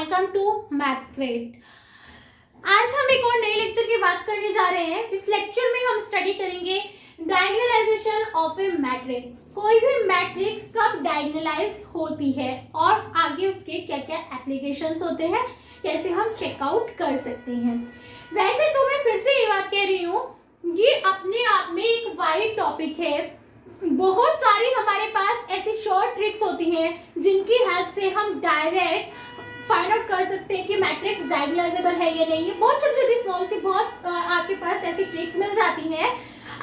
Welcome to मैथक्रेट। आज हम एक और नए लेक्चर की बात करने जा रहे हैं। इस लेक्चर में हम स्टडी करेंगे डायगोनलाइजेशन ऑफ ए मैट्रिक्स। कोई भी मैट्रिक्स कब डायगोनलाइज होती है और आगे उसके क्या क्या एप्लीकेशंस होते हैं, कैसे हम चेकआउट कर सकते हैं। वैसे तो मैं फिर से ये बात कह रही हूँ, ये अपने आप में एक वाइड टॉपिक है। बहुत सारी हमारे पास ऐसी शॉर्ट ट्रिक्स होती हैं जिनकी हेल्प से हम डायरेक्ट फाइंड आउट कर सकते हैं कि मैट्रिक्स डायगोनलाइजेबल है या नहीं। बहुत छोटी छोटी स्मॉल सी बहुत आपके पास ऐसी ट्रिक्स मिल जाती हैं।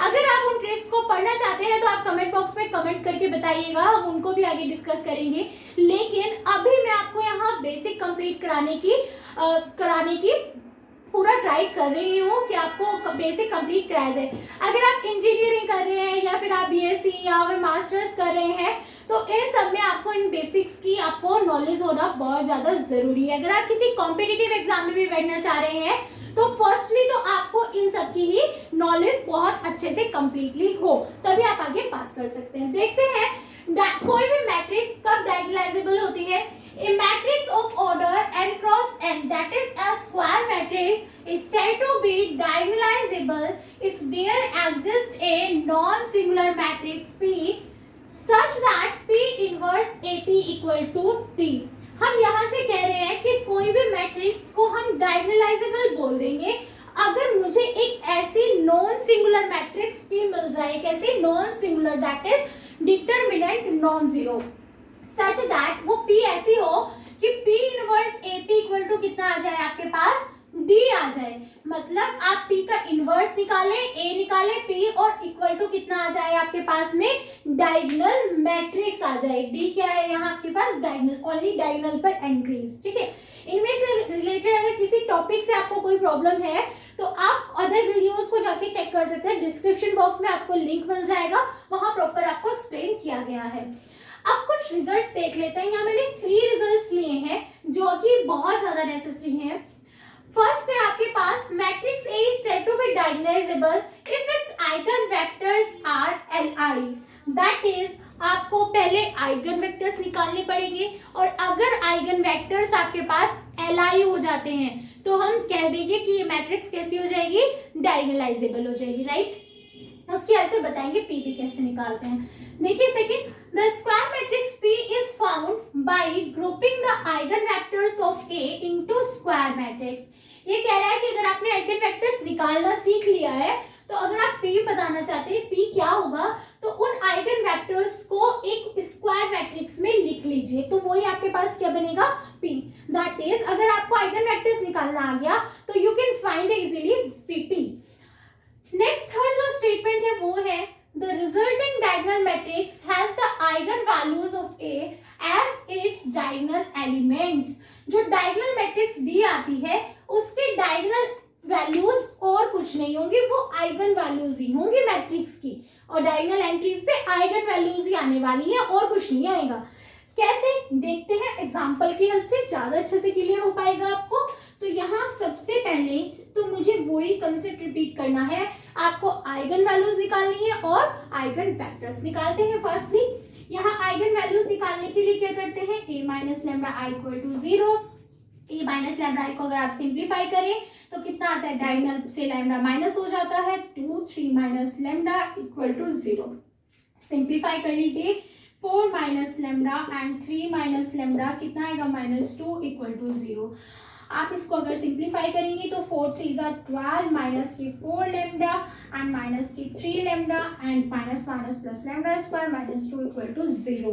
अगर आप उन ट्रिक्स को पढ़ना चाहते हैं तो आप कमेंट बॉक्स में कमेंट करके बताइएगा, हम उनको भी आगे डिस्कस करेंगे। लेकिन अभी मैं आपको यहाँ बेसिक कंप्लीट कराने की पूरा ट्राई कर रही हूँ कि आपको बेसिक कंप्लीट कराया जाए। अगर आप इंजीनियरिंग कर रहे हैं या फिर आप बीएससी या फिर मास्टर्स कर रहे हैं तो इन सब में आपको इन बेसिक्स की आपको नॉलेज होना बहुत ज़्यादा ज़रूरी है। अगर आप किसी कॉम्पिटिटिव एग्जाम में भी बैठना चाह रहे हैं तो फर्स्टली तो आपको इन सब की ही नॉलेज बहुत अच्छे से कंप्लीटली हो, तभी आप आगे बात कर सकते हैं। देखते हैं कोई भी मैट्रिक्स कब डायगोनलाइजेबल होती है। A matrix of order n cross n, that is a square matrix, is said to be diagonalizable if there exists a non-singular matrix P such that P inverse AP equal to T। हम यहाँ से कह रहे हैं कि कोई भी matrix को हम डायगोनलाइजेबल बोल देंगे अगर मुझे एक ऐसी नॉन सिंगुलर मैट्रिक्स P मिल जाए। कैसी non singular, that is determinant non zero, such that वो P ऐसी हो कि P inverse AP equal to कितना आ जाए आपके पास, D आ जाए। मतलब आप P का इनवर्स निकालें, A निकालें P और इक्वल टू कितना आ जाए आपके पास में डायगोनल मैट्रिक्स आ जाए। D क्या है यहाँ आपके पास, डायगोनल, ओनली डायगोनल पर एंट्रीज। ठीक है, इनमें से रिलेटेड अगर किसी टॉपिक से आपको कोई प्रॉब्लम है तो आप अदर वीडियोस को जाके चेक कर सकते हैं। डिस्क्रिप्शन बॉक्स में आपको लिंक मिल जाएगा, वहां प्रॉपर आपको एक्सप्लेन किया गया है। अब कुछ रिजल्ट्स देख लेते हैं। यहाँ मैंने 3 रिजल्ट्स लिए हैं जो कि बहुत ज्यादा नेसेसरी हैं। फर्स्ट है आपके पास matrix A is said to be diagonalizable if its eigen vectors are Li। That is आपको पहले आइगन वेक्टर्स निकालने पड़ेंगे और अगर आइगन वेक्टर्स आपके पास Li हो जाते हैं तो हम कह देंगे कि ये मैट्रिक्स कैसी हो जाएगी, डायगोनलाइजेबल हो जाएगी। राइट, उसकी हेल्प से बताएंगे P भी कैसे निकालते हैं। देखिए second, the square matrix P is found by grouping the eigenvectors of A into square matrix। ये कह रहा है कि अगर आपने eigenvectors निकालना सीख लिया है तो अगर आप P बताना चाहते हैं P क्या होगा तो उन eigenvectors को एक स्क्वायर मैट्रिक्स में लिख लीजिए, तो वही आपके पास क्या बनेगा, P। दैट इज अगर आपको eigenvectors निकालना आ गया तो you can find easily P। Next third जो स्टेटमेंट है वो है the resulting diagonal matrix has the eigenvalues of A as its diagonal elements। जो diagonal matrix D आती है उसके diagonal values और कुछ नहीं होंगे, वो eigen values ही होंगी मैट्रिक्स की, और diagonal entries पे eigen values ही आने वाली है और कुछ नहीं आएगा। कैसे देखते हैं, एग्जाम्पल की हेल्प से ज्यादा अच्छे से क्लियर हो पाएगा आपको। तो यहाँ सबसे पहले तो मुझे वही कंसेप्ट रिपीट करना है, आपको आइगन वैल्यूज निकालनी है और आइगन वेक्टर्स निकालते हैं। फर्स्टली यहाँ आइगन वैल्यूज निकालने के लिए क्या करते हैं, a minus lambda I equal to 0। a minus lambda I को अगर आप सिंप्लीफाई करें तो कितना आता है, डायगोनल से लैम्डा माइनस हो जाता है 2, 3 minus lambda equal to 0। Simplify कर लीजिए, 4 minus lambda and 3 minus lambda कितना आएगा, -2 इक्वल टू 0। आप इसको अगर सिंप्लीफाई करेंगे तो 4 3 12 माइनस के 4 लैम्डा एंड माइनस के 3 lambda and minus minus plus lambda square -2 equal to 0।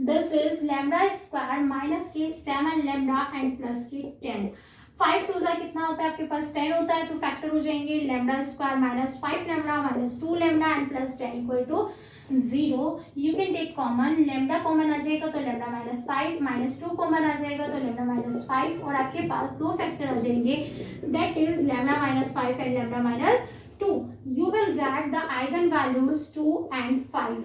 This is lambda square minus के 7 लैम्डा एंड प्लस के 10। 5 2 कितना होता है आपके पास, 10 होता है, तो फैक्टर हो जाएंगे lambda square -5 lambda -2 lambda and plus 10 equal to 0। You can take common, lambda common आ जाएगा तो लैम्डा -5, -2 कॉमन आ जाएगा तो लैम्डा -5 और आपके पास दो फैक्टर आ जाएंगे, that is lambda -5 and lambda -2। You will get the eigen values 2 and 5।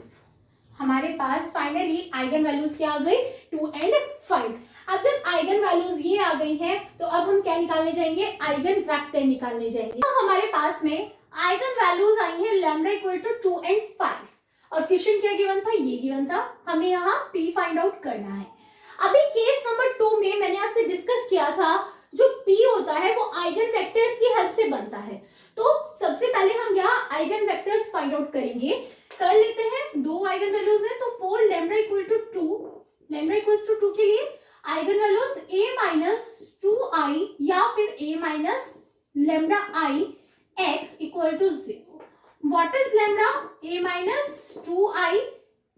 हमारे पास फाइनली आइगन वैल्यूज क्या आ गई, 2 एंड 5। अब जब आइगन वैल्यूज ये आ गई हैं तो अब हम क्या निकालने जाएंगे, आइगन वेक्टर निकालने जाएंगे। तो हमारे पास में आइगन वैल्यूज आई हैं लैम्डा इक्वल टू 2 एंड 5 और क्वेश्चन क्या गिवन था, ये गिवन था, हमें यहाँ P फाइंड आउट करना है। अभी केस नंबर 2 में मैंने आपसे डिस्कस किया था जो P होता है वो आइगन वेक्टर्स की हेल्प से बनता है। तो सबसे पहले हम यहाँ आइगन वेक्टर्स फाइंड आउट करेंगे, कर लेते हैं। दो आइगन वैल्यूज है तो 4 lambda equal to 2, lambda equal to 2 के लिए eigen values a minus 2i या फिर a minus lambda i x equal to 0। What is lambda? a minus 2i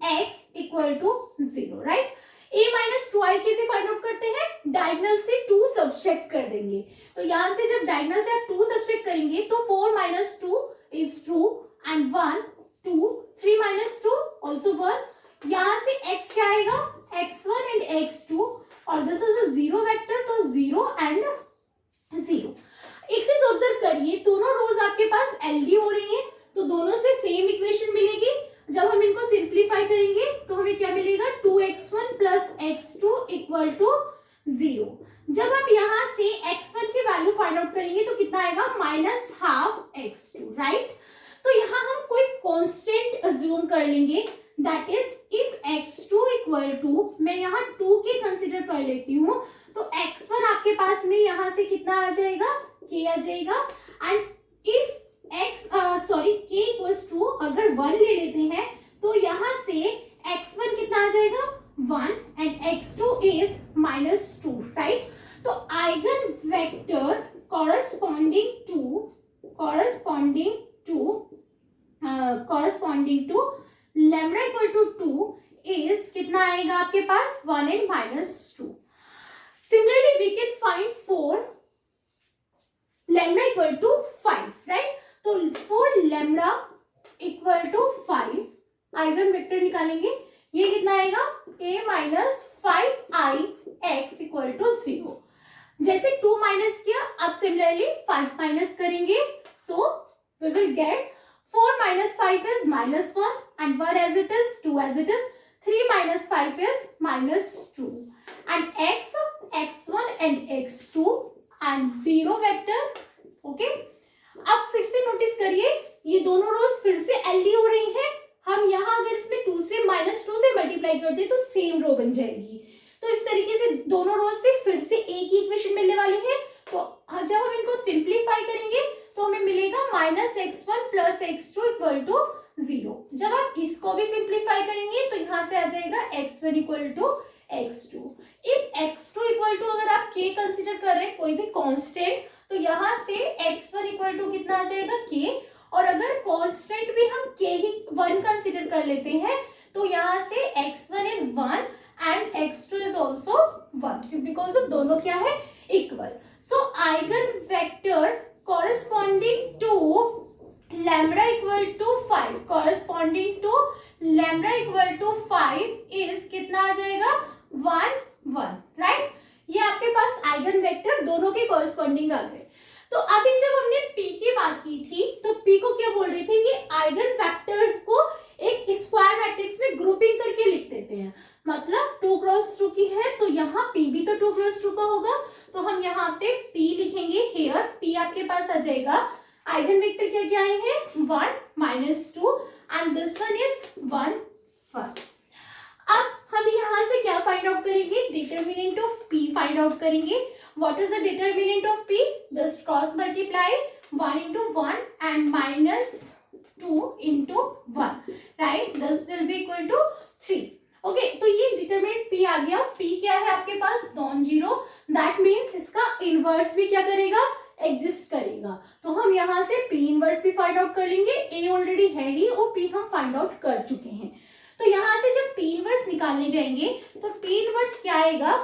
x equal to 0, right. a minus 2i कैसे find out करते हैं? Diagonal से 2 subtract कर देंगे। तो यहां से जब डायगोनल से आप 2 सब्सट्रैक्ट करेंगे तो 4 minus 2 is 2 and 1 2, 3 minus 2 also 1। यहाँ से x क्या आएगा? x1 एंड x2 और this is a zero vector, तो 0 एंड 0। एक चीज ऑब्जर्व करिए, दोनों रोज आपके पास एलडी हो रही है तो दोनों से सेम इक्वेशन मिलेगी। जब हम इनको सिंप्लीफाई करेंगे तो हमें क्या मिलेगा? 2x1 plus x2 equal to 0। जब आप यहाँ से x1 की वैल्यू फाइंड आउट करेंगे तो कितना आएगा? Minus half x2, right. तो यहाँ हम कोई कांस्टेंट अज्यूम कर लेंगे, that is if x2 equal to, मैं यहाँ 2 के कंसिडर कर लेती हूँ, तो x1 आपके पास में यहाँ से कितना आ जाएगा? k आ जाएगा। And if k equals to अगर 1 ले लेते हैं तो यहाँ से x1 कितना आ जाएगा? 1 and x2 is minus 2, right. तो eigen vector corresponding to lambda equal to 2 is कितना आएगा आपके पास? 1 and minus 2। Similarly we can find 4 lambda equal to 5, right. तो 4 lambda equal to 5 eigen vector निकालेंगे, ये कितना आएगा? a minus 5i x equal to 0। जैसे 2 माइनस किया, अब सिमिलरली 5 माइनस करेंगे, so we will get 4 minus 5 is minus 1 and 1 as it is, 2 as it is, 3 minus 5 is minus 2 and x, x1 and x2 and 0 vector, okay। अब फिर से notice करिए, ये दोनों रोज फिर से एलडी हो रही हैं। हम यहाँ अगर इसमें 2 से माइनस 2 से मल्टीप्लाई कर दे तो सेम रो बन जाएगी। तो इस तरीके से दोनों रोज से फिर से एक ही इक्वेशन मिलने वाली है। तो जब हम इनको सिंप्लीफाई करेंगे तो हमें मिलेगा minus x1 plus x2 equal to 0। जब आप इसको भी सिंप्लीफाई करेंगे तो यहाँ से आ जाएगा x1 equal to x2। If x2 equal to अगर आप k कंसिडर कर रहे हैं कोई भी कांस्टेंट, तो यहाँ से x1 इक्वल टू कितना आ जाएगा? k। और अगर कांस्टेंट भी हम k ही 1 कंसिडर कर लेते हैं तो यहाँ से x1 is 1 and x2 is also 1 because of दोनों क्या है? Equal. So eigen vector corresponding to lambda equal to 5 is कितना आ जाएगा? 1 1, राइट। ये आपके पास आइगन वेक्टर दोनों के corresponding आ गए। तो अभी जब हमने P की बात की थी तो P को क्या बोल रहे थे? ये आइगन वेक्टर्स को एक स्क्वायर मैट्रिक्स में ग्रुपिंग करके लिख देते हैं। मतलब 2 क्रॉस 2 की है तो यहाँ P भी तो 2 क्रॉस 2 का होगा, तो हम यहाँ पे P लिखेंगे। हियर P आपके पास आ जाएगा। आइगन वेक्टर क्या क्या आए हैं? 1 minus 2 and this one is 1 1। अब हम यहाँ से क्या फाइंड आउट करेंगे? Determinant of P find out करेंगे। What is the determinant of P? Just cross multiply 1 into 1 and minus 2 into 1, right? This will be equal to 3. Okay, तो ये determinant P आ गया। P क्या है आपके पास? Non zero. दैट मीन्स इसका inverse भी क्या करेगा? एग्जिस्ट करेगा। तो हम यहाँ से P इनवर्स भी फाइंड आउट कर लेंगे। A ऑलरेडी है ही और P हम फाइंड आउट कर चुके हैं। तो यहाँ से जब P इनवर्स निकालने जाएंगे तो P इनवर्स क्या आएगा?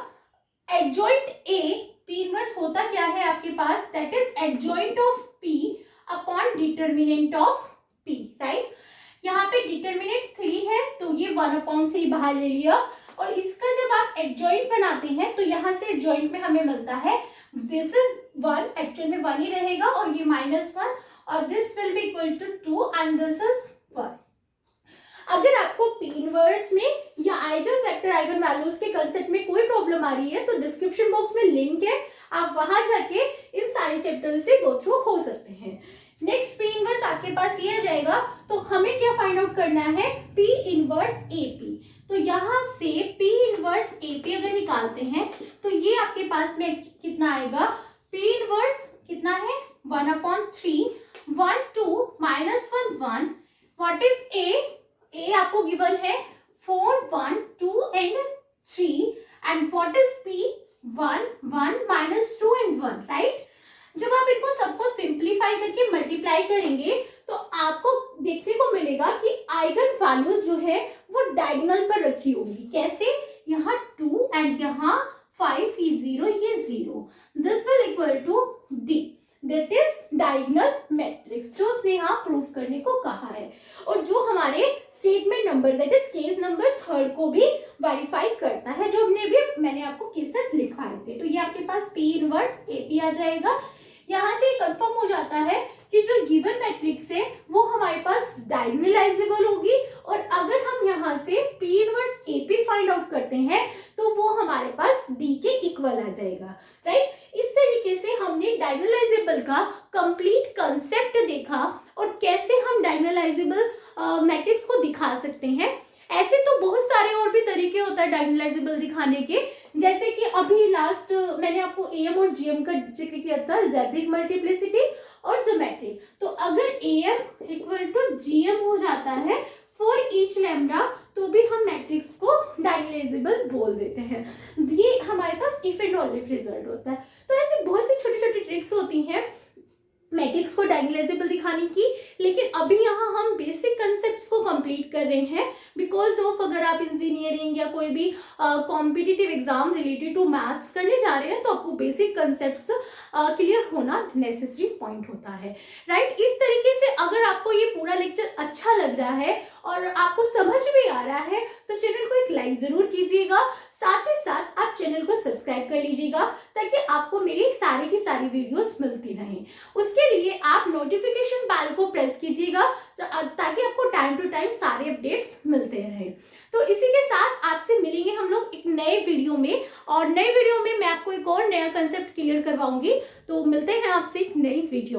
एडजॉइंट A, P इनवर्स होता क्या है आपके पास? That is adjoint of P upon determinant of P, right. यहाँ पे डिटरमिनेंट 3 है तो ये 1/3 बाहर ले लिया, और इसका जब आप एडजॉइंट बनाते हैं तो यहाँ से एडजॉइंट में हमें मिलता है दिस इज 1, एक्चुअल में 1 ही रहेगा और ये -1 और this will be equal to 2 and this is 1। अगर आपको P इनवर्स में या आइगन वेक्टर आइगन वैल्यूज के कांसेप्ट में कोई प्रॉब्लम आ रही है तो डिस्क्रिप्शन बॉक्स में लिंक है, आप वहां जाके इन सारे चैप्टर से गो थ्रू हो सकते हैं। नेक्स्ट P इनवर्स आपके पास ये आ जाएगा, तो हमें क्या फाइंड आउट करना है? P inverse AP। तो यहाँ से P इनवर्स AP अगर निकालते हैं तो ये आपके पास में कितना आएगा, P इनवर्स कितना है 1/3, 1 2 -1 1, व्हाट इज A आपको गिवन है 4 1 2 and 3 and what is P 1 1 -2 and 1, right. जब आप इनको सबको सिंप्लीफाई करके मल्टीप्लाई करेंगे तो आपको देखने को मिलेगा कि आइगन वैल्यू जो है वो डायगोनल पर रखी होगी। कैसे, यहाँ 2 एंड यहाँ 5, ये 0, ये 0, this will equal to D, that is diagonal matrix, जो उसने यहाँ प्रूव करने को कहा है और जो हमारे statement number that is case number 3 को भी वेरीफाई करता है, जो हमने भी मैंने आपको केसेस लिखवाए थे। तो ये आपके पास P इनवर्स AP आ जाएगा। यहाँ से कंफर्म हो जाता है कि जो गिवन मैट्रिक्स है वो हमारे पास डायगोनलाइजेबल होगी और अगर हम यहाँ से P inverse AP find out करते हैं तो वो हमारे पास D के इक्वल आ जाएगा, राइट। इस तरीके से हमने डायगोनलाइजेबल का कंप्लीट कंसेप्ट देखा और कैसे हम डायगोनलाइजेबल मैट्रिक्स को दिखा सकते हैं। ऐसे तो बहुत सारे और भी तरीके होता है डायगोनलाइजेबल दिखाने के, जैसे कि अभी लास्ट मैंने आपको AM और GM का जिक्र किया था, अलजेब्रिक मल्टीप्लिसिटी और ज्योमेट्रिक। तो अगर AM इक्वल टू GM हो जाता है फॉर ईच लैम्डा तो भी हम मैट्रिक्स को डायगोनलाइजेबल बोल देते हैं। ये हमारे पास if and all if result होता है। तो ऐसी बहुत सी छोटी छोटी ट्रिक्स होती हैं मैट्रिक्स को डायगोनलाइजेबल दिखाने की, लेकिन अभी यहाँ हम बेसिक कंसेप्ट्स को कंप्लीट कर रहे हैं बिकॉज ऑफ अगर आप इंजीनियरिंग या कोई भी competitive exam related to maths करने जा रहे हैं तो आपको बेसिक कंसेप्ट्स क्लियर होना नेसेसरी पॉइंट होता है, राइट। इस तरीके से अगर आपको ये पूरा लेक्चर अच्छा लग रहा है और आपको समझ भी आ रहा है तो चैनल को एक लाइक जरूर कीजिएगा, साथ ही साथ आप चैनल को सब्सक्राइब कर लीजिएगा ताकि आपको मेरी सारी की सारी वीडियोस मिलती रहें। उसके लिए आप नोटिफिकेशन बेल को प्रेस कीजिएगा ताकि आपको टाइम टू टाइम सारे अपडेट्स मिलते रहें। तो इसी के साथ आपसे मिलेंगे हम लोग एक नए वीडियो में, और नए वीडियो में मैं आपको एक और नया कंसेप्ट क्लियर करवाऊंगी। तो मिलते हैं आपसे एक नई वीडियो।